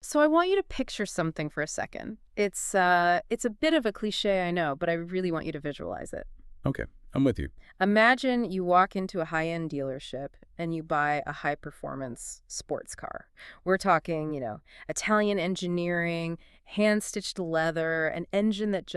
So I want you to picture something for a second. It's a bit of a cliche, I know, but I really want you to visualize it. Okay, I'm with you. Imagine you walk into a high-end dealership and you buy a high-performance sports car. We're talking, Italian engineering, hand-stitched leather, an engine that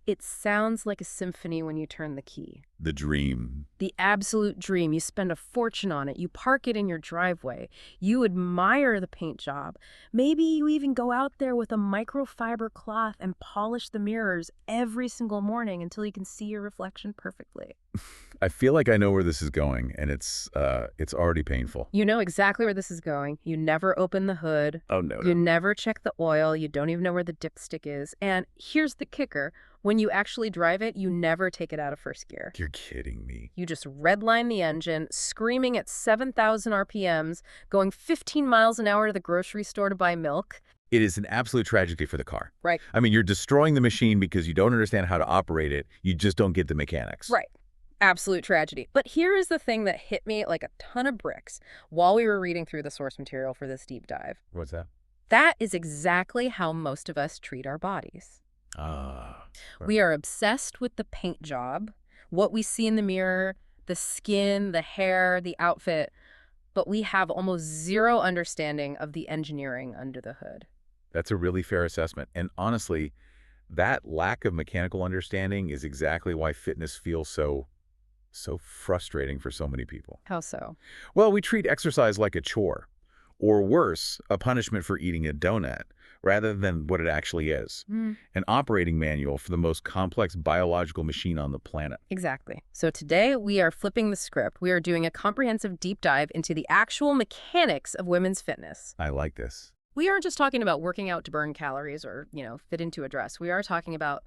it sounds like a symphony when you turn the key. The dream. The absolute dream. You spend a fortune on it. You park it in your driveway. You admire the paint job. Maybe you even go out there with a microfiber cloth and polish the mirrors every single morning until you can see your reflection perfectly. I feel like I know where this is going, and it's already painful. You know exactly where this is going. You never open the hood. Oh, no. You never check the oil. You don't even know where the dipstick is. And here's the kicker. When you actually drive it, you never take it out of first gear. You're kidding me. You just redline the engine, screaming at 7,000 RPMs, going 15 miles an hour to the grocery store to buy milk. It is an absolute tragedy for the car. Right. I mean, you're destroying the machine because you don't understand how to operate it. You just don't get the mechanics. Right. Absolute tragedy. But here is the thing that hit me like a ton of bricks while we were reading through the source material for this deep dive. What's that? That is exactly how most of us treat our bodies. Ah. We are obsessed with the paint job, what we see in the mirror, the skin, the hair, the outfit, but we have almost zero understanding of the engineering under the hood. That's a really fair assessment. And honestly, that lack of mechanical understanding is exactly why fitness feels so frustrating for so many people. How so? Well, we treat exercise like a chore, or worse, a punishment for eating a donut, rather than what it actually is, an operating manual for the most complex biological machine on the planet. Exactly. So today we are flipping the script. We are doing a comprehensive deep dive into the actual mechanics of women's fitness. I like this. We aren't just talking about working out to burn calories or, fit into a dress. We are talking about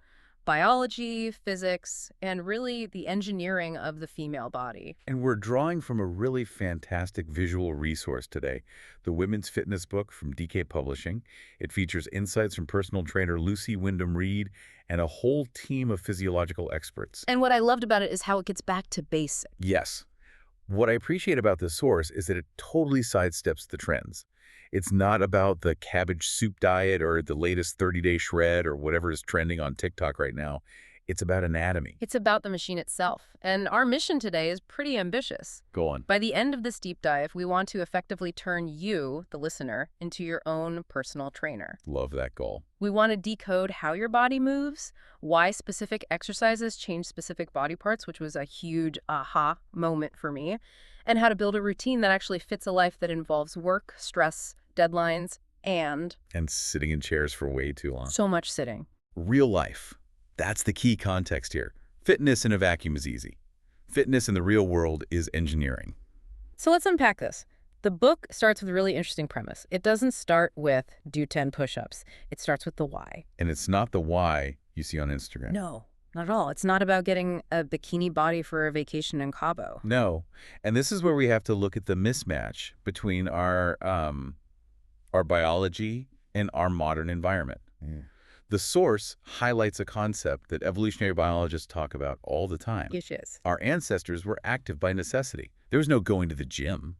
biology, physics, and really the engineering of the female body. And we're drawing from a really fantastic visual resource today, the Women's Fitness book from DK Publishing. It features insights from personal trainer Lucy Wyndham-Reed and a whole team of physiological experts. And what I loved about it is how it gets back to basics. Yes. What I appreciate about this source is that it totally sidesteps the trends. It's not about the cabbage soup diet or the latest 30-day shred or whatever is trending on TikTok right now. It's about anatomy. It's about the machine itself. And our mission today is pretty ambitious. Go on. By the end of this deep dive, we want to effectively turn you, the listener, into your own personal trainer. Love that goal. We want to decode how your body moves, why specific exercises change specific body parts, which was a huge aha moment for me, and how to build a routine that actually fits a life that involves work, stress, deadlines, and sitting in chairs for way too long. so much sitting. Real life. That's the key context here. Fitness in a vacuum is easy. Fitness in the real world is engineering. So let's unpack this. The book starts with a really interesting premise. It doesn't start with do 10 push-ups. It starts with the why. And it's not the why you see on Instagram. No, not at all. It's not about getting a bikini body for a vacation in Cabo. No. And this is where we have to look at the mismatch between our biology and our modern environment. The source highlights a concept that evolutionary biologists talk about all the time. Which is? Our ancestors were active by necessity. There was no going to the gym.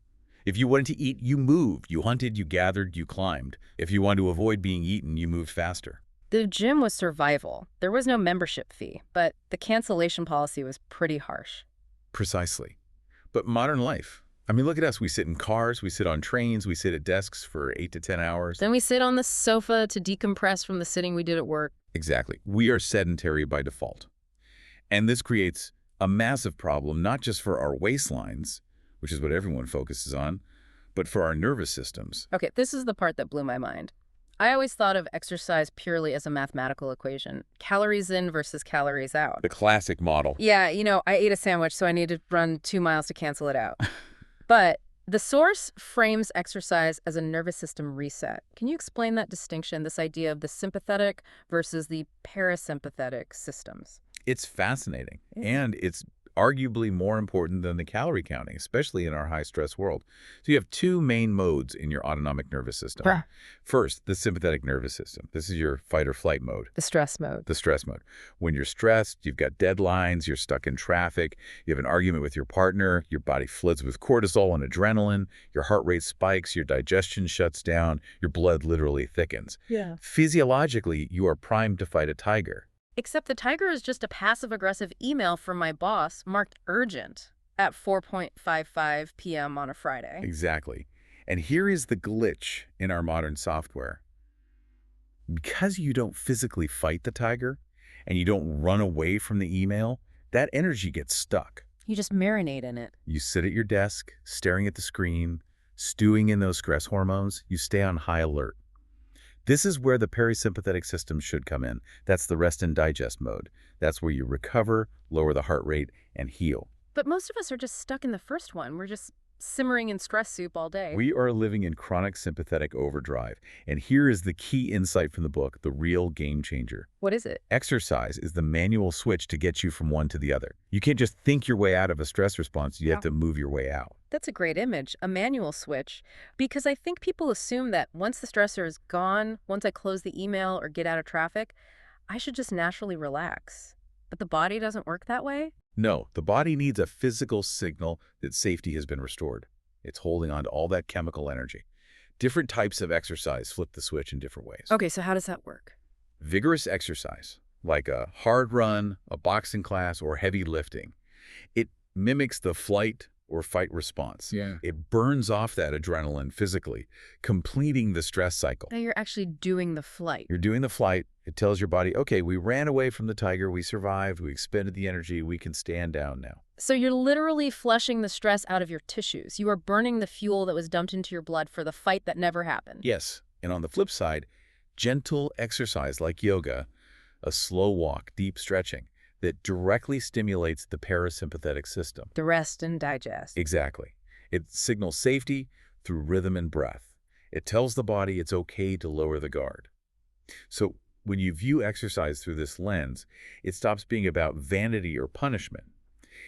If you wanted to eat, you moved. You hunted, you gathered, you climbed. If you wanted to avoid being eaten, you moved faster. The gym was survival. There was no membership fee, but the cancellation policy was pretty harsh. Precisely. But modern life. I mean, look at us. We sit in cars, we sit on trains, we sit at desks for 8 to 10 hours. Then we sit on the sofa to decompress from the sitting we did at work. Exactly. We are sedentary by default. And this creates a massive problem, not just for our waistlines, which is what everyone focuses on, but for our nervous systems. Okay, this is the part that blew my mind. I always thought of exercise purely as a mathematical equation. Calories in versus calories out. The classic model. Yeah, I ate a sandwich, so I need to run 2 miles to cancel it out. But the source frames exercise as a nervous system reset. Can you explain that distinction, this idea of the sympathetic versus the parasympathetic systems? It's fascinating, and it's arguably more important than the calorie counting, especially in our high-stress world. So you have two main modes in your autonomic nervous system. Bruh. First, the sympathetic nervous system. This is your fight or flight mode. The stress mode. The stress mode. When you're stressed, you've got deadlines, you're stuck in traffic, you have an argument with your partner, your body floods with cortisol and adrenaline, your heart rate spikes, your digestion shuts down, your blood literally thickens. Yeah. Physiologically, you are primed to fight a tiger. Except the tiger is just a passive-aggressive email from my boss marked urgent at 4:55 p.m. on a Friday. Exactly. And here is the glitch in our modern software. Because you don't physically fight the tiger and you don't run away from the email, that energy gets stuck. You just marinate in it. You sit at your desk, staring at the screen, stewing in those stress hormones. You stay on high alert. This is where the parasympathetic system should come in. That's the rest and digest mode. That's where you recover, lower the heart rate, and heal. But most of us are just stuck in the first one. We're just simmering in stress soup all day. We are living in chronic sympathetic overdrive. And here is the key insight from the book, the real game changer. What is it? Exercise is the manual switch to get you from one to the other. You can't just think your way out of a stress response. You have to move your way out. That's a great image, a manual switch, because I think people assume that once the stressor is gone, once I close the email or get out of traffic, I should just naturally relax. But the body doesn't work that way? No, the body needs a physical signal that safety has been restored. It's holding on to all that chemical energy. Different types of exercise flip the switch in different ways. Okay, so how does that work? Vigorous exercise, like a hard run, a boxing class, or heavy lifting. It mimics the flight or fight response. Yeah. It burns off that adrenaline physically, completing the stress cycle. Now you're actually doing the flight. You're doing the flight. It tells your body, okay, we ran away from the tiger, we survived, we expended the energy, we can stand down now. So you're literally flushing the stress out of your tissues. You are burning the fuel that was dumped into your blood for the fight that never happened. Yes, and on the flip side, gentle exercise like yoga, a slow walk, deep stretching, that directly stimulates the parasympathetic system. The rest and digest. Exactly. It signals safety through rhythm and breath. It tells the body it's okay to lower the guard. So when you view exercise through this lens, it stops being about vanity or punishment.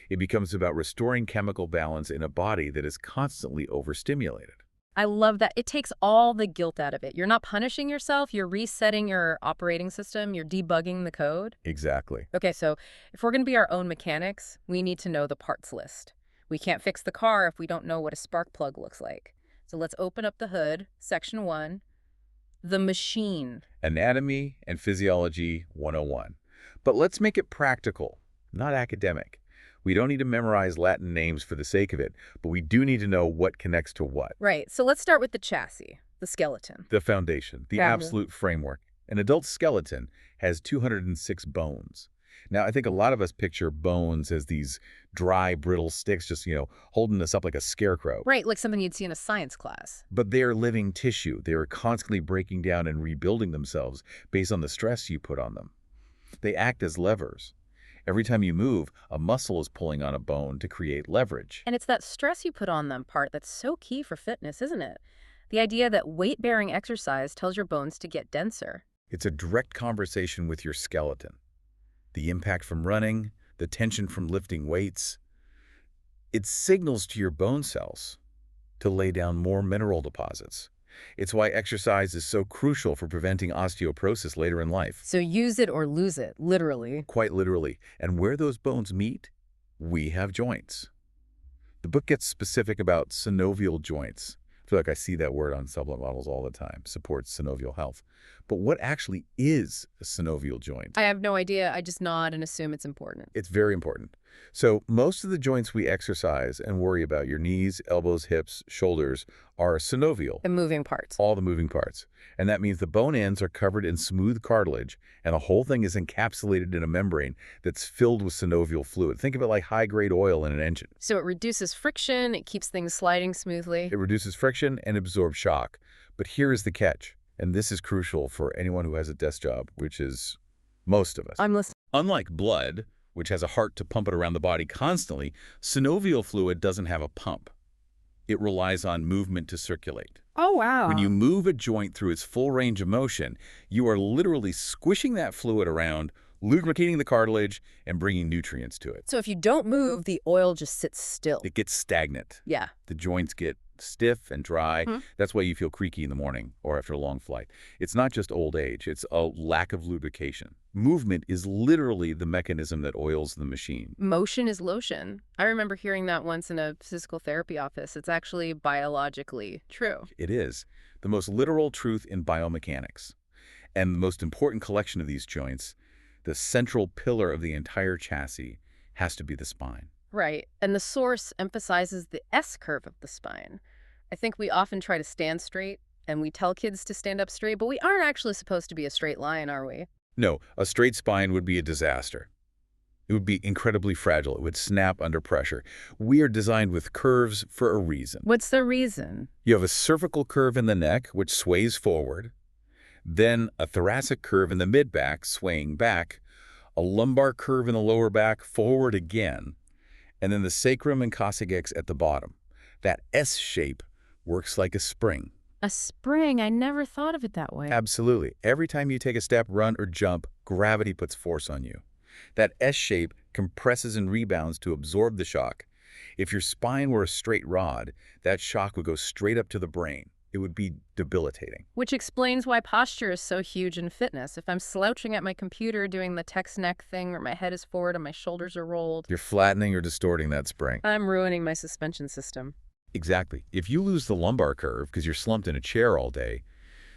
It becomes about restoring chemical balance in a body that is constantly overstimulated. I love that. It takes all the guilt out of it. You're not punishing yourself. You're resetting your operating system. You're debugging the code. Exactly. Okay, so if we're going to be our own mechanics, we need to know the parts list. We can't fix the car if we don't know what a spark plug looks like. So let's open up the hood, section 1, the machine. Anatomy and Physiology 101. But let's make it practical, not academic. We don't need to memorize Latin names for the sake of it, but we do need to know what connects to what. Right, so let's start with the chassis, the skeleton. The foundation, the absolute framework. An adult skeleton has 206 bones. Now, I think a lot of us picture bones as these dry, brittle sticks just, holding us up like a scarecrow. Right, like something you'd see in a science class. But they are living tissue. They are constantly breaking down and rebuilding themselves based on the stress you put on them. They act as levers. Every time you move, a muscle is pulling on a bone to create leverage. And it's that stress you put on them part that's so key for fitness, isn't it? The idea that weight-bearing exercise tells your bones to get denser. It's a direct conversation with your skeleton. The impact from running, the tension from lifting weights. It signals to your bone cells to lay down more mineral deposits. It's why exercise is so crucial for preventing osteoporosis later in life. So use it or lose it, literally. Quite literally. And where those bones meet, we have joints. The book gets specific about synovial joints. I feel like I see that word on supplement models all the time. Supports synovial health. But what actually is a synovial joint? I have no idea. I just nod and assume it's important. It's very important. So most of the joints we exercise and worry about, your knees, elbows, hips, shoulders, are synovial. The moving parts. All the moving parts. And that means the bone ends are covered in smooth cartilage, and the whole thing is encapsulated in a membrane that's filled with synovial fluid. Think of it like high-grade oil in an engine. So it reduces friction, it keeps things sliding smoothly. It reduces friction and absorbs shock. But here is the catch, and this is crucial for anyone who has a desk job, which is most of us. I'm listening. Unlike blood, which has a heart to pump it around the body constantly, synovial fluid doesn't have a pump. It relies on movement to circulate. Oh, wow. When you move a joint through its full range of motion, you are literally squishing that fluid around, lubricating the cartilage and bringing nutrients to it. So if you don't move, the oil just sits still. It gets stagnant. Yeah. The joints get stiff and dry. Hmm. That's why you feel creaky in the morning or after a long flight. It's not just old age, it's a lack of lubrication. Movement is literally the mechanism that oils the machine. Motion is lotion. I remember hearing that once in a physical therapy office. It's actually biologically true. It is the most literal truth in biomechanics. And the most important collection of these joints, the central pillar of the entire chassis, has to be the spine. Right. And the source emphasizes the S curve of the spine. I think we often try to stand straight, and we tell kids to stand up straight, but we aren't actually supposed to be a straight line, are we? No, a straight spine would be a disaster. It would be incredibly fragile. It would snap under pressure. We are designed with curves for a reason. What's the reason? You have a cervical curve in the neck, which sways forward, then a thoracic curve in the mid-back, swaying back, a lumbar curve in the lower back, forward again, and then the sacrum and coccyx at the bottom. That S shape works like a spring. A spring. I never thought of it that way. Absolutely. Every time you take a step, run, or jump, gravity puts force on you. That S shape compresses and rebounds to absorb the shock. If your spine were a straight rod, that shock would go straight up to the brain. It would be debilitating. Which explains why posture is so huge in fitness. If I'm slouching at my computer doing the text neck thing or my head is forward and my shoulders are rolled, You're flattening or distorting that spring. I'm ruining my suspension system. Exactly. If you lose the lumbar curve because you're slumped in a chair all day,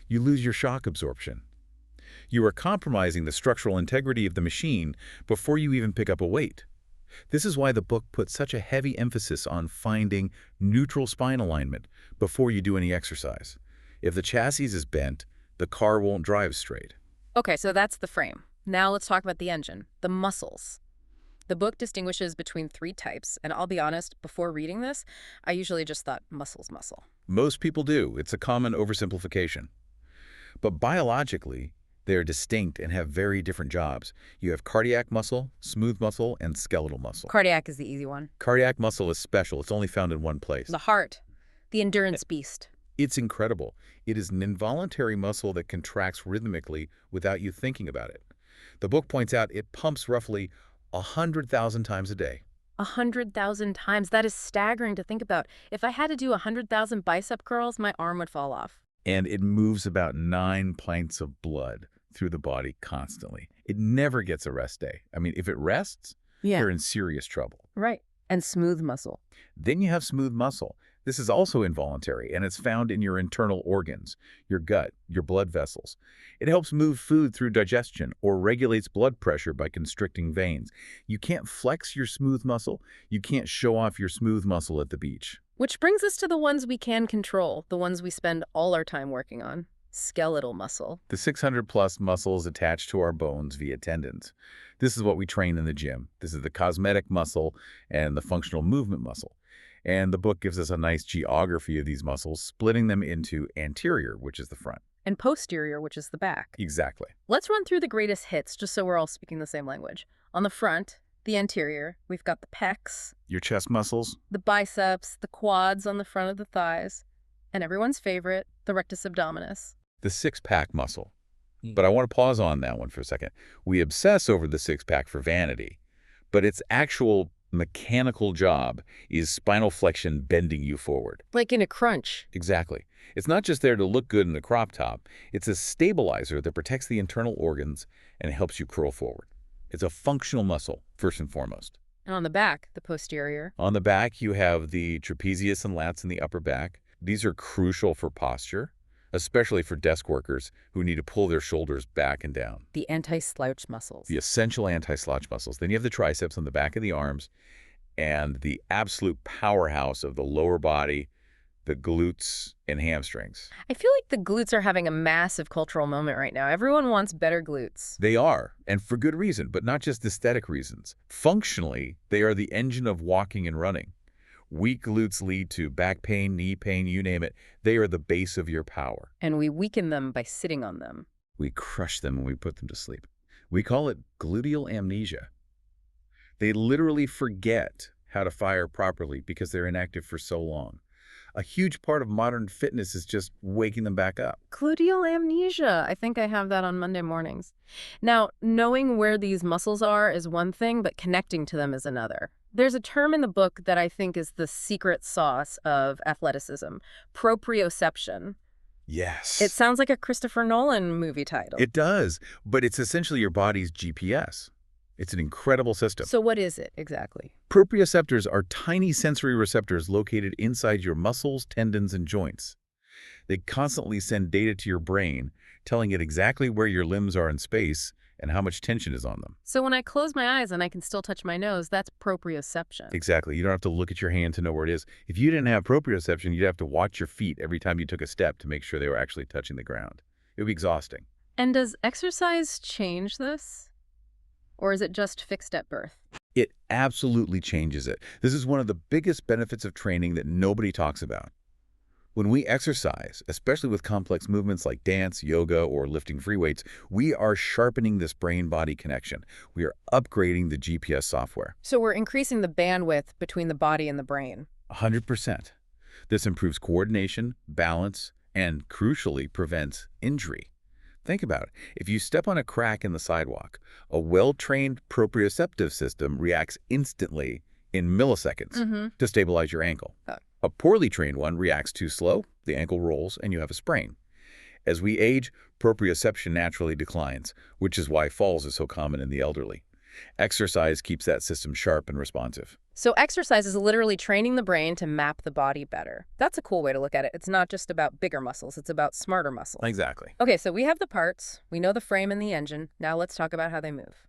you lose your shock absorption. You are compromising the structural integrity of the machine before you even pick up a weight. This is why the book puts such a heavy emphasis on finding neutral spine alignment before you do any exercise. If the chassis is bent, the car won't drive straight. Okay, so that's the frame. Now let's talk about the engine, the muscles. The book distinguishes between 3 types, and I'll be honest, before reading this, I usually just thought muscle's muscle. Most people do. It's a common oversimplification. But biologically, they are distinct and have very different jobs. You have cardiac muscle, smooth muscle, and skeletal muscle. Cardiac is the easy one. Cardiac muscle is special. It's only found in one place. The heart, the endurance beast. It's incredible. It is an involuntary muscle that contracts rhythmically without you thinking about it. The book points out it pumps roughly 100,000 times a day. 100,000 times. That is staggering to think about. If I had to do 100,000 bicep curls, my arm would fall off. And it moves about 9 pints of blood through the body constantly. It never gets a rest day. I mean, if it rests, you're in serious trouble. Right. And smooth muscle. Then you have smooth muscle. This is also involuntary, and it's found in your internal organs, your gut, your blood vessels. It helps move food through digestion or regulates blood pressure by constricting veins. You can't flex your smooth muscle. You can't show off your smooth muscle at the beach. Which brings us to the ones we can control, the ones we spend all our time working on. Skeletal muscle. The 600-plus muscles attached to our bones via tendons. This is what we train in the gym. This is the cosmetic muscle and the functional movement muscle. And the book gives us a nice geography of these muscles, splitting them into anterior, which is the front. And posterior, which is the back. Exactly. Let's run through the greatest hits, just so we're all speaking the same language. On the front, the anterior, we've got the pecs, Your chest muscles. the biceps, the quads on the front of the thighs, and everyone's favorite, the rectus abdominis. The six-pack muscle. But I want to pause on that one for a second. We obsess over the six-pack for vanity, but its actual mechanical job is spinal flexion bending you forward. Like in a crunch. Exactly. It's not just there to look good in the crop top. It's a stabilizer that protects the internal organs and helps you curl forward. It's a functional muscle, first and foremost. And on the back, the posterior. On the back, you have the trapezius and lats in the upper back. These are crucial for posture, especially for desk workers who need to pull their shoulders back and down. The anti-slouch muscles. The essential anti-slouch muscles. Then you have the triceps on the back of the arms and the absolute powerhouse of the lower body, the glutes and hamstrings. I feel like the glutes are having a massive cultural moment right now. Everyone wants better glutes. They are, and for good reason, but not just aesthetic reasons. Functionally, they are the engine of walking and running. Weak glutes lead to back pain, knee pain, you name it. They are the base of your power. And we weaken them by sitting on them. We crush them and we put them to sleep. We call it gluteal amnesia. They literally forget how to fire properly because they're inactive for so long. A huge part of modern fitness is just waking them back up. Gluteal amnesia. I think I have that on Monday mornings. Now, knowing where these muscles are is one thing, but connecting to them is another. There's a term in the book that I think is the secret sauce of athleticism, proprioception. It Yes. sounds like a Christopher Nolan movie title. It does, but it's essentially your body's GPS. It's an incredible system. So what is it exactly? Proprioceptors are tiny sensory receptors located inside your muscles, tendons, and joints. They constantly send data to your brain, telling it exactly where your limbs are in space and how much tension is on them. So when I close my eyes and I can still touch my nose, that's proprioception. Exactly. You don't have to look at your hand to know where it is. If you didn't have proprioception, you'd have to watch your feet every time you took a step to make sure they were actually touching the ground. It would be exhausting. And does exercise change this? Or is it just fixed at birth? It absolutely changes it. This is one of the biggest benefits of training that nobody talks about. When we exercise, especially with complex movements like dance, yoga, or lifting free weights, we are sharpening this brain-body connection. We are upgrading the GPS software. So we're increasing the bandwidth between the body and the brain. 100%. This improves coordination, balance, and crucially prevents injury. Think about it. If you step on a crack in the sidewalk, a well-trained proprioceptive system reacts instantly in milliseconds to stabilize your ankle. A poorly trained one reacts too slow, the ankle rolls, and you have a sprain. As we age, proprioception naturally declines, which is why falls are so common in the elderly. Exercise keeps that system sharp and responsive. So exercise is literally training the brain to map the body better. That's a cool way to look at it. It's not just about bigger muscles, it's about smarter muscles. Exactly. Okay, so we have the parts, we know the frame and the engine. Now let's talk about how they move.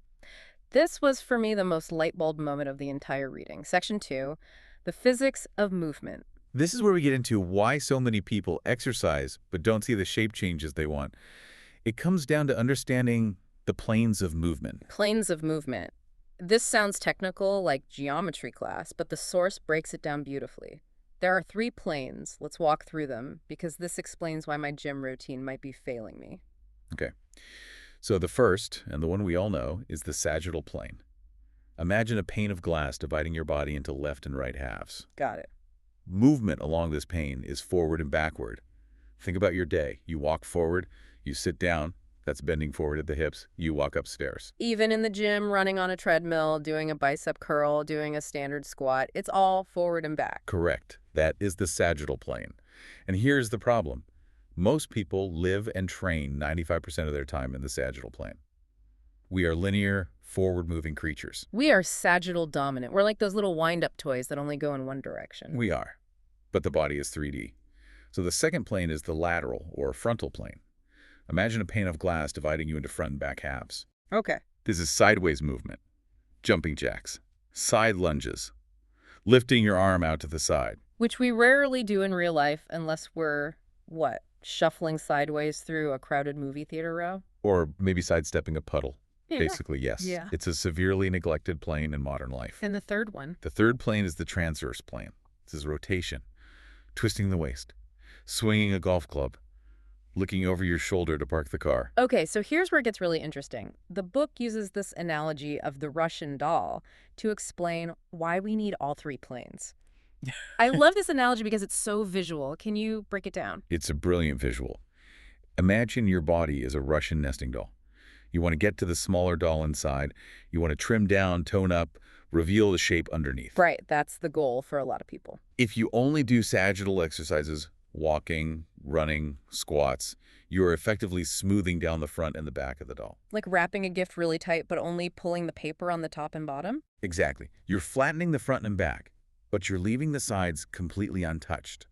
This was for me the most light bulb moment of the entire reading. Section 2, the physics of movement. This is where we get into why so many people exercise but don't see the shape changes they want. It comes down to understanding the planes of movement. Planes of movement. This sounds technical, like geometry class, but the source breaks it down beautifully. There are 3 planes. Let's walk through them, because this explains why my gym routine might be failing me. Okay. So the first, and the one we all know, is the sagittal plane. Imagine a pane of glass dividing your body into left and right halves. Got it. Movement along this pane is forward and backward. Think about your day. You walk forward, you sit down, that's bending forward at the hips, you walk upstairs. Even in the gym, running on a treadmill, doing a bicep curl, doing a standard squat, it's all forward and back. Correct. That is the sagittal plane. And here's the problem. Most people live and train 95% of their time in the sagittal plane. We are linear, forward-moving creatures. We are sagittal dominant. We're like those little wind-up toys that only go in one direction. We are. But the body is 3D. So the second plane is the lateral, or frontal plane. Imagine a pane of glass dividing you into front and back halves. Okay. This is sideways movement, jumping jacks, side lunges, lifting your arm out to the side. Which we rarely do in real life unless we're, what, shuffling sideways through a crowded movie theater row? Or maybe sidestepping a puddle. Yeah. Basically, yes. Yeah. It's a severely neglected plane in modern life. And the third one? The third plane is the transverse plane. This is rotation, twisting the waist, swinging a golf club, looking over your shoulder to park the car. Okay, so here's where it gets really interesting. The book uses this analogy of the Russian doll to explain why we need all 3 planes. I love this analogy because it's so visual. Can you break it down? It's a brilliant visual. Imagine your body as a Russian nesting doll. You want to get to the smaller doll inside. You want to trim down, tone up, reveal the shape underneath. Right, that's the goal for a lot of people. If you only do sagittal exercises, walking, running, squats, you are effectively smoothing down the front and the back of the doll. Like wrapping a gift really tight but only pulling the paper on the top and bottom? Exactly. You're flattening the front and back, but you're leaving the sides completely untouched.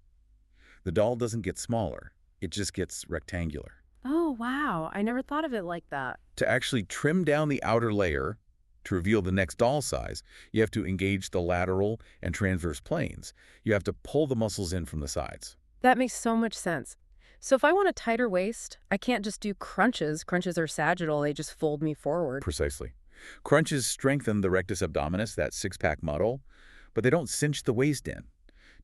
The doll doesn't get smaller. It just gets rectangular. Oh, wow. I never thought of it like that. To actually trim down the outer layer to reveal the next doll size, you have to engage the lateral and transverse planes. You have to pull the muscles in from the sides. That makes so much sense. So if I want a tighter waist, I can't just do crunches. Crunches are sagittal. They just fold me forward. Precisely. Crunches strengthen the rectus abdominis, that six-pack muscle, but they don't cinch the waist in.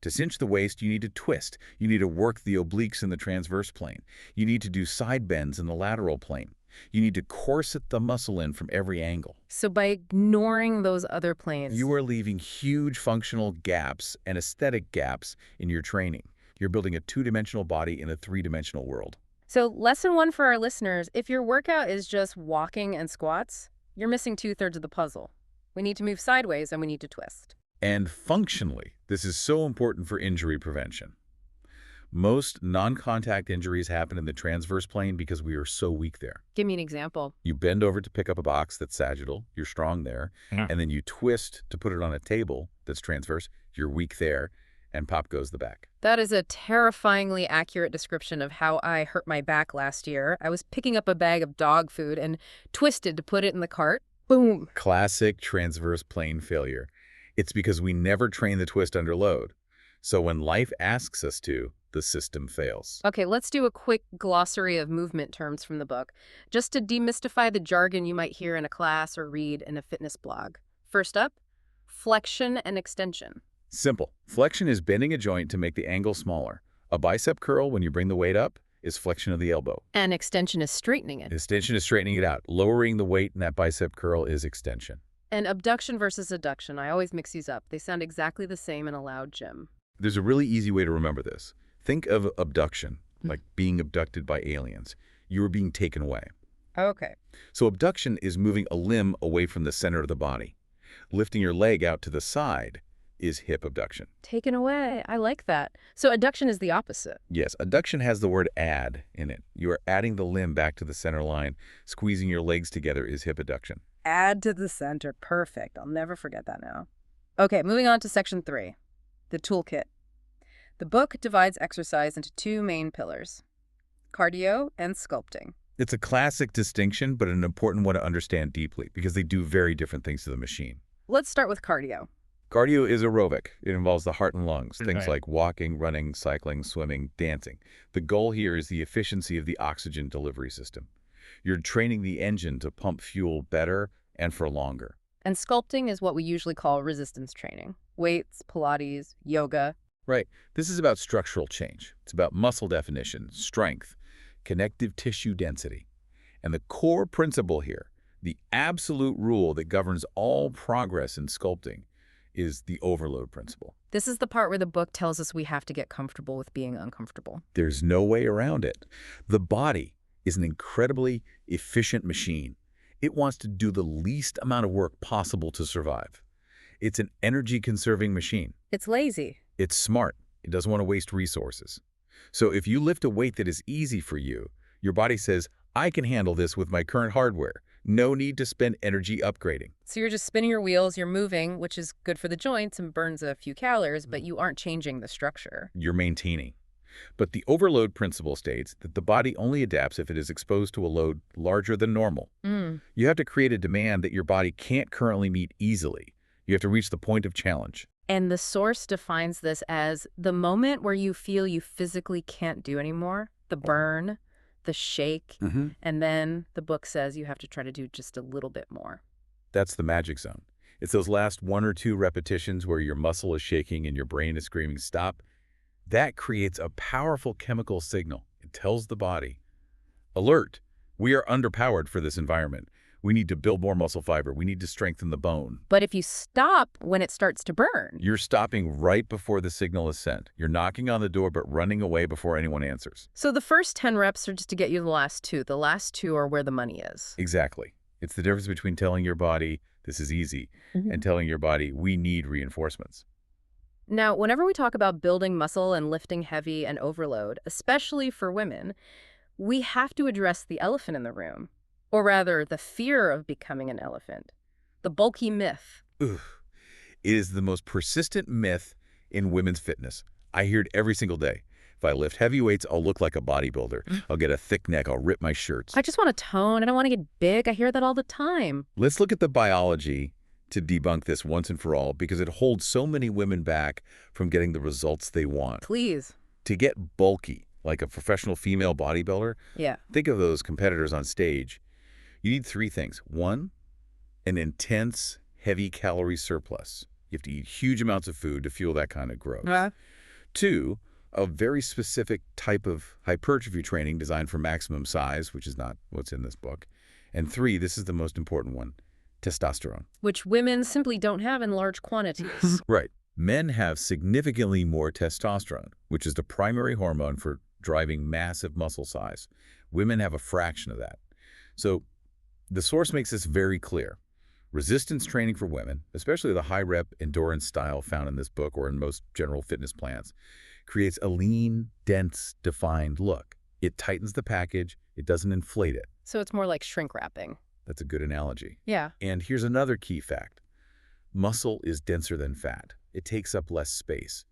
To cinch the waist, you need to twist. You need to work the obliques in the transverse plane. You need to do side bends in the lateral plane. You need to corset the muscle in from every angle. So by ignoring those other planes... You are leaving huge functional gaps and aesthetic gaps in your training. You're building a two-dimensional body in a three-dimensional world. So lesson one for our listeners, if your workout is just walking and squats, you're missing two-thirds of the puzzle. We need to move sideways and we need to twist. And functionally, this is so important for injury prevention. Most non-contact injuries happen in the transverse plane because we are so weak there. Give me an example. You bend over to pick up a box that's sagittal, you're strong there, and then you twist to put it on a table that's transverse, you're weak there, and pop goes the back. That is a terrifyingly accurate description of how I hurt my back last year. I was picking up a bag of dog food and twisted to put it in the cart. Boom. Classic transverse plane failure. It's because we never train the twist under load. So when life asks us to, the system fails. Okay, let's do a quick glossary of movement terms from the book, just to demystify the jargon you might hear in a class or read in a fitness blog. First up, flexion and extension. Simple. Flexion is bending a joint to make the angle smaller. A bicep curl, when you bring the weight up, is flexion of the elbow. And extension is straightening it. Extension is straightening it out. Lowering the weight in that bicep curl is extension. And abduction versus adduction. I always mix these up. They sound exactly the same in a loud gym. There's a really easy way to remember this. Think of abduction, like being abducted by aliens. You are being taken away. Okay. So abduction is moving a limb away from the center of the body. Lifting your leg out to the side is hip abduction. Taken away. I like that. So adduction is the opposite. Yes, adduction has the word add in it. You are adding the limb back to the center line. Squeezing your legs together is hip adduction. Add to the center. Perfect. I'll never forget that now. Okay, moving on to section 3, the toolkit. The book divides exercise into two main pillars, cardio and sculpting. It's a classic distinction, but an important one to understand deeply because they do very different things to the machine. Let's start with cardio. Cardio is aerobic. It involves the heart and lungs, things Right. like walking, running, cycling, swimming, dancing. The goal here is the efficiency of the oxygen delivery system. You're training the engine to pump fuel better and for longer. And sculpting is what we usually call resistance training. Weights, Pilates, yoga. Right. This is about structural change. It's about muscle definition, strength, connective tissue density. And the core principle here, the absolute rule that governs all progress in sculpting, is the overload principle. This is the part where the book tells us we have to get comfortable with being uncomfortable. There's no way around it. The body is an incredibly efficient machine. It wants to do the least amount of work possible to survive. It's an energy-conserving machine. It's lazy. It's smart. It doesn't want to waste resources. So if you lift a weight that is easy for you, your body says, I can handle this with my current hardware. No need to spend energy upgrading. So you're just spinning your wheels, you're moving, which is good for the joints and burns a few calories, but you aren't changing the structure. You're maintaining. But the overload principle states that the body only adapts if it is exposed to a load larger than normal. You have to create a demand that your body can't currently meet easily. You have to reach the point of challenge. And the source defines this as the moment where you feel you physically can't do anymore, the burn, the shake, and then the book says you have to try to do just a little bit more. That's the magic zone. It's those last 1 or 2 repetitions where your muscle is shaking and your brain is screaming, stop. That creates a powerful chemical signal. It tells the body, alert, we are underpowered for this environment. We need to build more muscle fiber. We need to strengthen the bone. But if you stop when it starts to burn, You're stopping right before the signal is sent. You're knocking on the door but running away before anyone answers. so the first 10 reps are just to get you the last 2. The last 2 are where the money is. Exactly. It's the difference between telling your body, this is easy, and telling your body, we need reinforcements. Now, whenever we talk about building muscle and lifting heavy and overload, especially for women, we have to address the elephant in the room. Or rather, the fear of becoming an elephant. The bulky myth. Ugh. It is the most persistent myth in women's fitness. I hear it every single day. If I lift heavy weights, I'll look like a bodybuilder. I'll get a thick neck. I'll rip my shirts. I just want to tone. I don't want to get big. I hear that all the time. Let's look at the biology to debunk this once and for all because it holds so many women back from getting the results they want. Please. To get bulky, like a professional female bodybuilder, Yeah. think of those competitors on stage. You need 3 things. 1, an intense, heavy calorie surplus. You have to eat huge amounts of food to fuel that kind of growth. 2, a very specific type of hypertrophy training designed for maximum size, which is not what's in this book. And 3, this is the most important one, testosterone. Which women simply don't have in large quantities. Right. Men have significantly more testosterone, which is the primary hormone for driving massive muscle size. Women have a fraction of that. So the source makes this very clear. Resistance training for women, especially the high-rep endurance style found in this book or in most general fitness plans, creates a lean, dense, defined look. It tightens the package. It doesn't inflate it. So it's more like shrink wrapping. That's a good analogy. Yeah. And here's another key fact. Muscle is denser than fat. It takes up less space.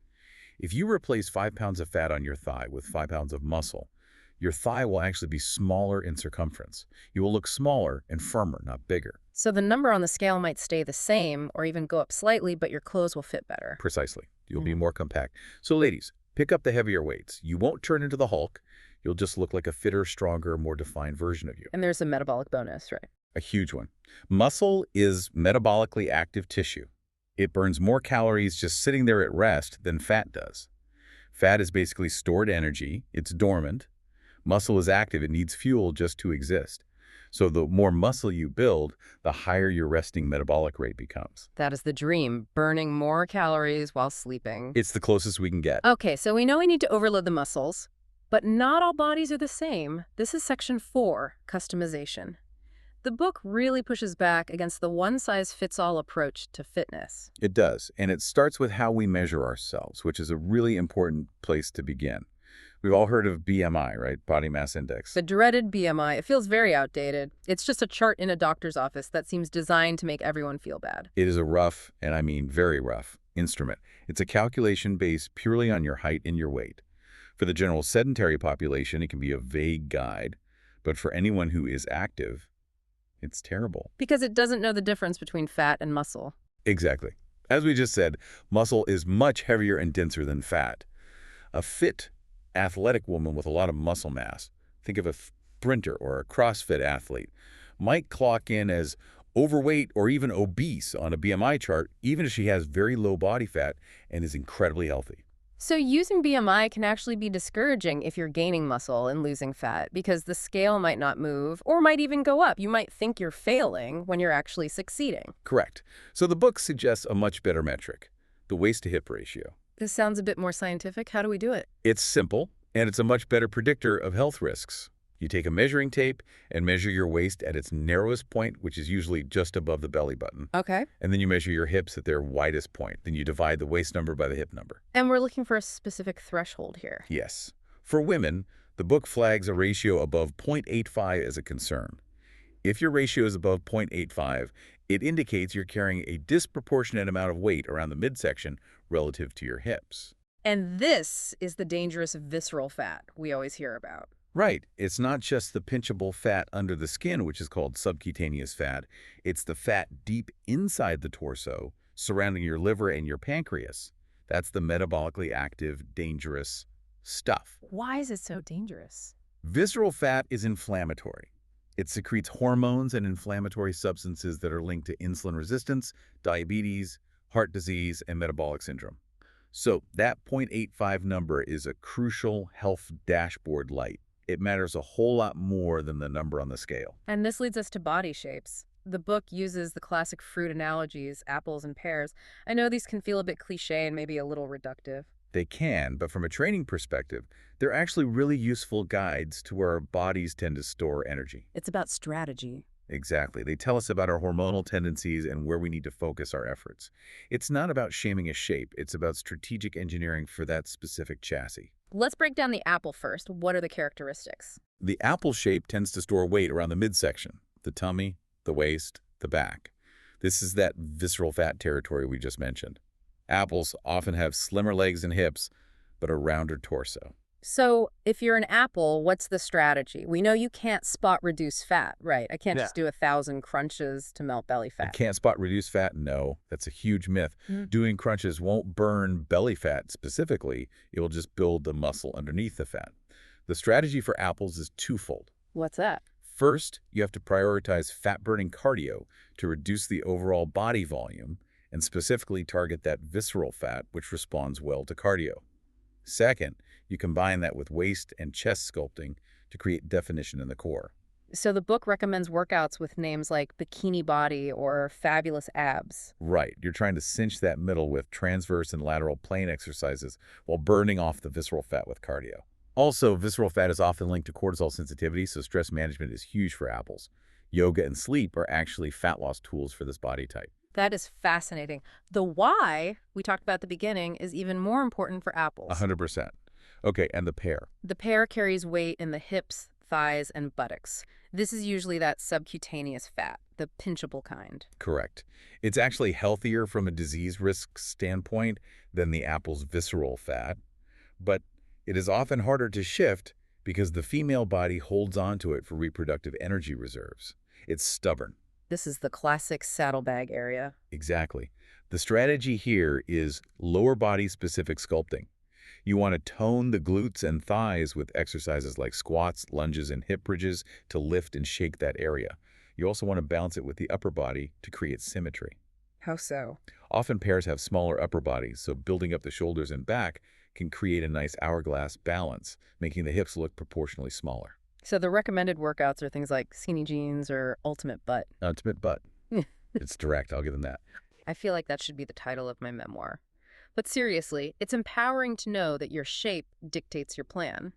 If you replace 5 pounds of fat on your thigh with 5 pounds of muscle, your thigh will actually be smaller in circumference. You will look smaller and firmer, not bigger. So the number on the scale might stay the same or even go up slightly, but your clothes will fit better. Precisely. You'll be more compact. So ladies, pick up the heavier weights. You won't turn into the Hulk. You'll just look like a fitter, stronger, more defined version of you. And there's a metabolic bonus, right? A huge one. Muscle is metabolically active tissue. It burns more calories just sitting there at rest than fat does. Fat is basically stored energy. It's dormant. Muscle is active. It needs fuel just to exist. So the more muscle you build, the higher your resting metabolic rate becomes. That is the dream, burning more calories while sleeping. It's the closest we can get. Okay, so we know we need to overload the muscles, but not all bodies are the same. This is section 4, customization. The book really pushes back against the one-size-fits-all approach to fitness. It does, and it starts with how we measure ourselves, which is a really important place to begin. We've all heard of BMI, right? Body mass index. The dreaded BMI, it feels very outdated. It's just a chart in a doctor's office that seems designed to make everyone feel bad. It is a rough, and I mean very rough, instrument. It's a calculation based purely on your height and your weight. For the general sedentary population, it can be a vague guide, but for anyone who is active, it's terrible. Because it doesn't know the difference between fat and muscle. Exactly. As we just said, muscle is much heavier and denser than fat. A fit, athletic woman with a lot of muscle mass, think of a sprinter or a CrossFit athlete, might clock in as overweight or even obese on a BMI chart, even if she has very low body fat and is incredibly healthy. So using BMI can actually be discouraging if you're gaining muscle and losing fat because the scale might not move or might even go up. You might think you're failing when you're actually succeeding. Correct. So the book suggests a much better metric, the waist-to-hip ratio. This sounds a bit more scientific. How do we do it? It's simple, and it's a much better predictor of health risks. You take a measuring tape and measure your waist at its narrowest point, which is usually just above the belly button. Okay. And then you measure your hips at their widest point. Then you divide the waist number by the hip number. And we're looking for a specific threshold here. Yes. For women, the book flags a ratio above 0.85 as a concern. If your ratio is above 0.85, it indicates you're carrying a disproportionate amount of weight around the midsection relative to your hips. And this is the dangerous visceral fat we always hear about. Right. It's not just the pinchable fat under the skin, which is called subcutaneous fat. It's the fat deep inside the torso, surrounding your liver and your pancreas. That's the metabolically active, dangerous stuff. Why is it so dangerous? Visceral fat is inflammatory. It secretes hormones and inflammatory substances that are linked to insulin resistance, diabetes, heart disease, and metabolic syndrome. So that 0.85 number is a crucial health dashboard light. It matters a whole lot more than the number on the scale. And this leads us to body shapes. The book uses the classic fruit analogies, apples and pears. I know these can feel a bit cliche and maybe a little reductive. They can, but from a training perspective, they're actually really useful guides to where our bodies tend to store energy. It's about strategy. Exactly. They tell us about our hormonal tendencies and where we need to focus our efforts. It's not about shaming a shape. It's about strategic engineering for that specific chassis. Let's break down the apple first. What are the characteristics? The apple shape tends to store weight around the midsection, the tummy, the waist, the back. This is that visceral fat territory we just mentioned. Apples often have slimmer legs and hips, but a rounder torso. So if you're an apple, what's the strategy? We know you can't spot reduce fat, right? I can't just do 1,000 crunches to melt belly I fat. can't spot reduced fat? No, that's a huge myth. Doing crunches won't burn belly fat specifically. It will just build the muscle underneath the fat. The strategy for apples is twofold. What's that? First, you have to prioritize fat-burning cardio to reduce the overall body volume and specifically target that visceral fat, which responds well to cardio. Second, you combine that with waist and chest sculpting to create definition in the core. So the book recommends workouts with names like bikini body or fabulous abs. Right. You're trying to cinch that middle with transverse and lateral plane exercises while burning off the visceral fat with cardio. Also, visceral fat is often linked to cortisol sensitivity, so stress management is huge for apples. Yoga and sleep are actually fat loss tools for this body type. That is fascinating. The why we talked about at the beginning is even more important for apples. 100%. Okay, and the pair. The pear carries weight in the hips, thighs, and buttocks. This is usually that subcutaneous fat, the pinchable kind. Correct. It's actually healthier from a disease risk standpoint than the apple's visceral fat, but it is often harder to shift because the female body holds on to it for reproductive energy reserves. It's stubborn. This is the classic saddlebag area. Exactly. The strategy here is lower body-specific sculpting. You want to tone the glutes and thighs with exercises like squats, lunges, and hip bridges to lift and shake that area. You also want to balance it with the upper body to create symmetry. How so? Often pairs have smaller upper bodies, so building up the shoulders and back can create a nice hourglass balance, making the hips look proportionally smaller. So the recommended workouts are things like skinny jeans or ultimate butt. Ultimate butt. It's direct, I'll give them that. I feel like that should be the title of my memoir. But seriously, it's empowering to know that your shape dictates your plan.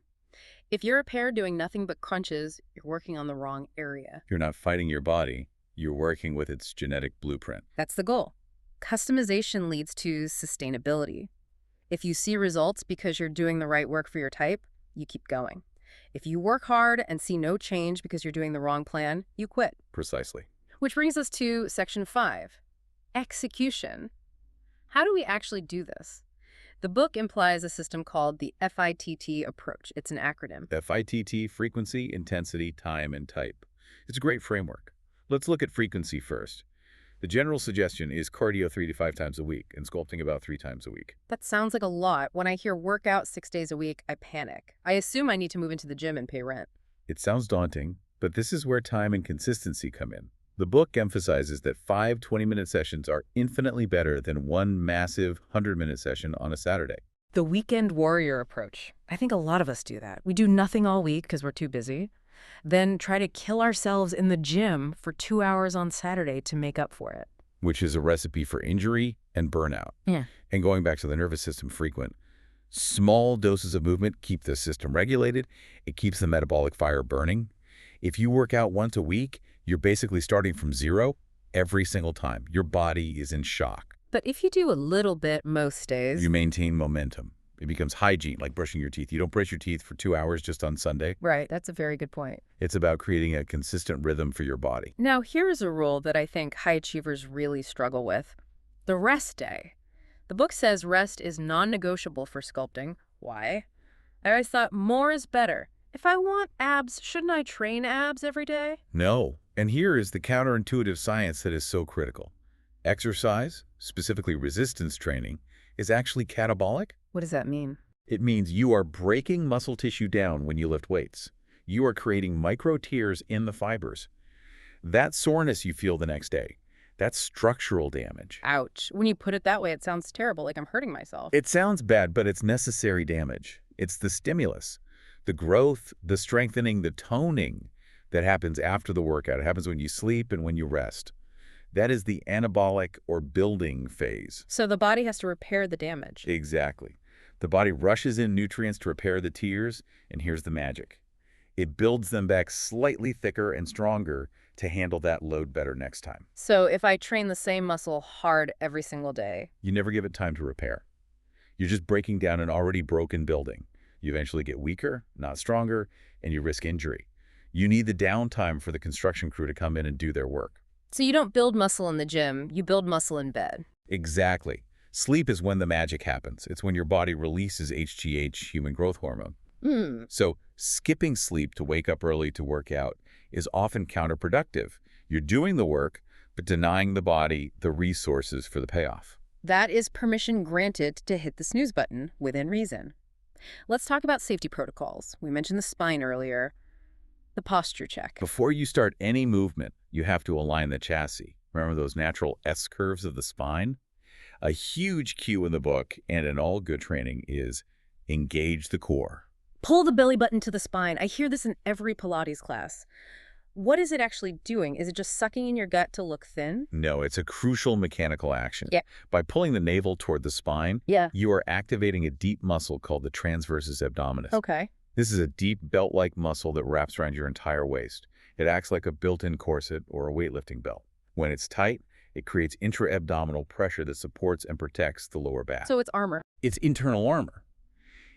If you're a pair doing nothing but crunches, you're working on the wrong area. You're not fighting your body, you're working with its genetic blueprint. That's the goal. Customization leads to sustainability. If you see results because you're doing the right work for your type, you keep going. If you work hard and see no change because you're doing the wrong plan, you quit. Precisely. Which brings us to Section 5, execution. How do we actually do this? The book implies a system called the FITT approach. It's an acronym. FITT, frequency, intensity, time, and type. It's a great framework. Let's look at frequency first. The general suggestion is cardio 3 to 5 times a week and sculpting about 3 times a week. That sounds like a lot. When I hear workout 6 days a week, I panic. I assume I need to move into the gym and pay rent. It sounds daunting, but this is where time and consistency come in. The book emphasizes that 5 20-minute sessions are infinitely better than one massive 100-minute session on a Saturday. The weekend warrior approach. I think a lot of us do that. We do nothing all week because we're too busy, then try to kill ourselves in the gym for 2 hours on Saturday to make up for it. Which is a recipe for injury and burnout. Yeah. And going back to the nervous system frequent, small doses of movement keep the system regulated. It keeps the metabolic fire burning. If you work out once a week, you're basically starting from zero every single time. Your body is in shock. But if you do a little bit most days... You maintain momentum. It becomes hygiene, like brushing your teeth. You don't brush your teeth for 2 hours just on Sunday. Right, that's a very good point. It's about creating a consistent rhythm for your body. Now, here's a rule that I think high achievers really struggle with. The rest day. The book says rest is non-negotiable for sculpting. Why? I always thought more is better. If I want abs, shouldn't I train abs every day? No. And here is the counterintuitive science that is so critical. Exercise, specifically resistance training, is actually catabolic. What does that mean? It means you are breaking muscle tissue down when you lift weights. You are creating micro tears in the fibers. That soreness you feel the next day, that's structural damage. Ouch. When you put it that way, it sounds terrible, like I'm hurting myself. It sounds bad, but it's necessary damage. It's the stimulus, the growth, the strengthening, the toning that happens after the workout. It happens when you sleep and when you rest. That is the anabolic or building phase. So the body has to repair the damage. Exactly. The body rushes in nutrients to repair the tears, and here's the magic. It builds them back slightly thicker and stronger to handle that load better next time. So if I train the same muscle hard every single day... You never give it time to repair. You're just breaking down an already broken building. You eventually get weaker, not stronger, and you risk injury. You need the downtime for the construction crew to come in and do their work. So you don't build muscle in the gym, you build muscle in bed. Exactly. Sleep is when the magic happens. It's when your body releases HGH, human growth hormone. So skipping sleep to wake up early to work out is often counterproductive. You're doing the work, but denying the body the resources for the payoff. That is permission granted to hit the snooze button within reason. Let's talk about safety protocols. We mentioned the spine earlier. The posture check. Before you start any movement, you have to align the chassis. Remember those natural S-curves of the spine? A huge cue in the book and in all good training is engage the core. Pull the belly button to the spine. I hear this in every Pilates class. what is it actually doing? Is it just sucking in your gut to look thin? No, it's a crucial mechanical action. Yeah. By pulling the navel toward the spine, Yeah. you are activating a deep muscle called the transversus abdominis. Okay. This is a deep belt-like muscle that wraps around your entire waist. It acts like a built-in corset or a weightlifting belt. When it's tight, it creates intra-abdominal pressure that supports and protects the lower back. So it's armor. It's internal armor.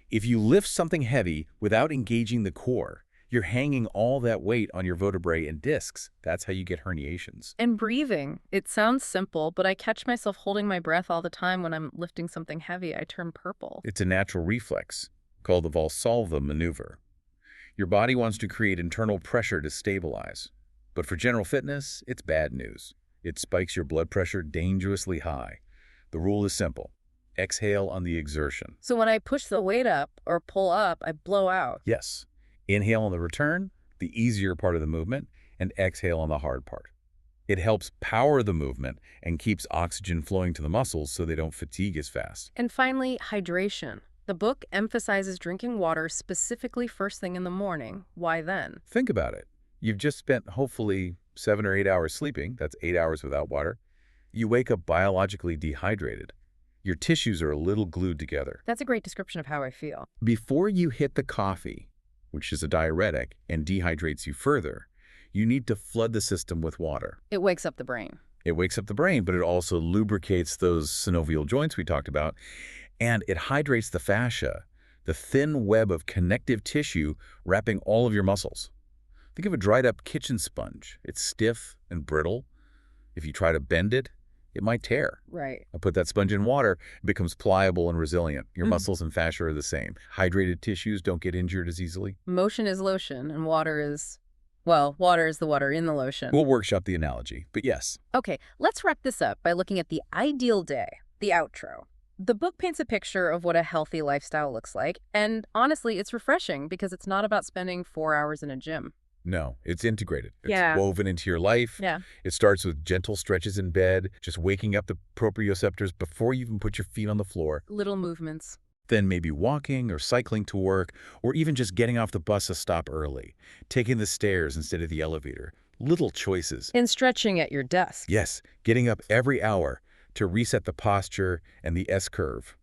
If you lift something heavy without engaging the core, you're hanging all that weight on your vertebrae and discs. That's how you get herniations. And breathing. It sounds simple, but I catch myself holding my breath all the time when I'm lifting something heavy. I turn purple. It's a natural reflex called the Valsalva maneuver. Your body wants to create internal pressure to stabilize. But for general fitness, it's bad news. It spikes your blood pressure dangerously high. The rule is simple. Exhale on the exertion. So when I push the weight up or pull up, I blow out. Yes. Inhale on the return, the easier part of the movement, and exhale on the hard part. It helps power the movement and keeps oxygen flowing to the muscles so they don't fatigue as fast. And finally, hydration. The book emphasizes drinking water specifically first thing in the morning. Why then? Think about it. You've just spent hopefully 7 or 8 hours sleeping. That's 8 hours without water. You wake up biologically dehydrated. Your tissues are a little glued together. That's a great description of how I feel. Before you hit the coffee, which is a diuretic and dehydrates you further, you need to flood the system with water. It wakes up the brain. It wakes up the brain, but it also lubricates those synovial joints we talked about, and it hydrates the fascia, the thin web of connective tissue wrapping all of your muscles. Think of a dried-up kitchen sponge. It's stiff and brittle. If you try to bend it, it might tear. Right. I put that sponge in water, it becomes pliable and resilient. Your muscles and fascia are the same. Hydrated tissues don't get injured as easily. Motion is lotion, and water is, well, water is the water in the lotion. We'll workshop the analogy, but yes. Okay, let's wrap this up by looking at the ideal day, the outro. The book paints a picture of what a healthy lifestyle looks like, and honestly, it's refreshing because it's not about spending 4 hours in a gym. No, it's integrated. It's Yeah. woven into your life. Yeah. It starts with gentle stretches in bed, just waking up the proprioceptors before you even put your feet on the floor. Little movements. Then maybe walking or cycling to work, or even just getting off the bus a stop early, taking the stairs instead of the elevator. Little choices. And stretching at your desk. Yes, getting up every hour to reset the posture and the S-curve,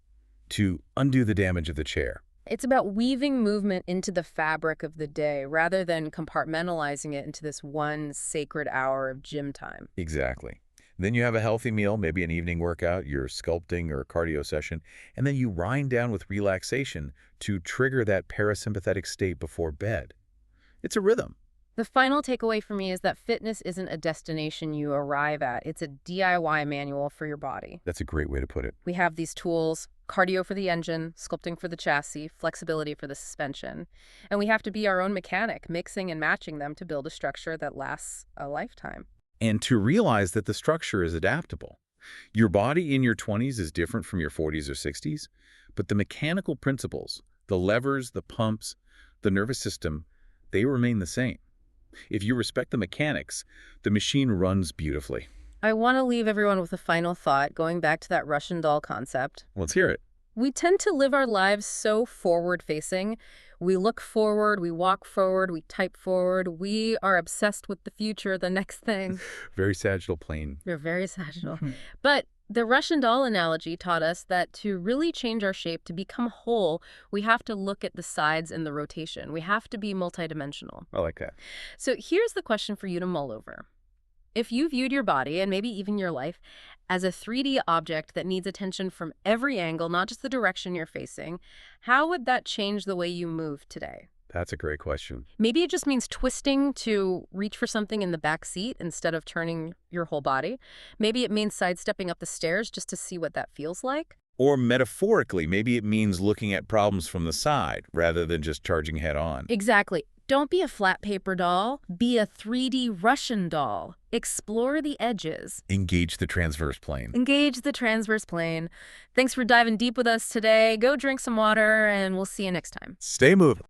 to undo the damage of the chair. It's about weaving movement into the fabric of the day rather than compartmentalizing it into this one sacred hour of gym time. Exactly. Then you have a healthy meal, maybe an evening workout, your sculpting or cardio session, and then you wind down with relaxation to trigger that parasympathetic state before bed. It's a rhythm. The final takeaway for me is that fitness isn't a destination you arrive at. It's a DIY manual for your body. That's a great way to put it. We have these tools, cardio for the engine, sculpting for the chassis, flexibility for the suspension. And we have to be our own mechanic, mixing and matching them to build a structure that lasts a lifetime. And to realize that the structure is adaptable. Your body in your 20s is different from your 40s or 60s, but the mechanical principles, the levers, the pumps, the nervous system, they remain the same. If you respect the mechanics, the machine runs beautifully. I want to leave everyone with a final thought, going back to that Russian doll concept. Let's hear it. We tend to live our lives so forward-facing. We look forward, we walk forward, we type forward. We are obsessed with the future, the next thing. Very sagittal plane. You're very sagittal. But the Russian doll analogy taught us that to really change our shape, to become whole, we have to look at the sides and the rotation. We have to be multidimensional. I like that. So here's the question for you to mull over. If you viewed your body, and maybe even your life, as a 3D object that needs attention from every angle, not just the direction you're facing, how would that change the way you move today? That's a great question. Maybe it just means twisting to reach for something in the back seat instead of turning your whole body. Maybe it means sidestepping up the stairs just to see what that feels like. Or metaphorically, maybe it means looking at problems from the side rather than just charging head on. Exactly. Don't be a flat paper doll. Be a 3D Russian doll. Explore the edges. Engage the transverse plane. Engage the transverse plane. Thanks for diving deep with us today. Go drink some water, and we'll see you next time. Stay moving.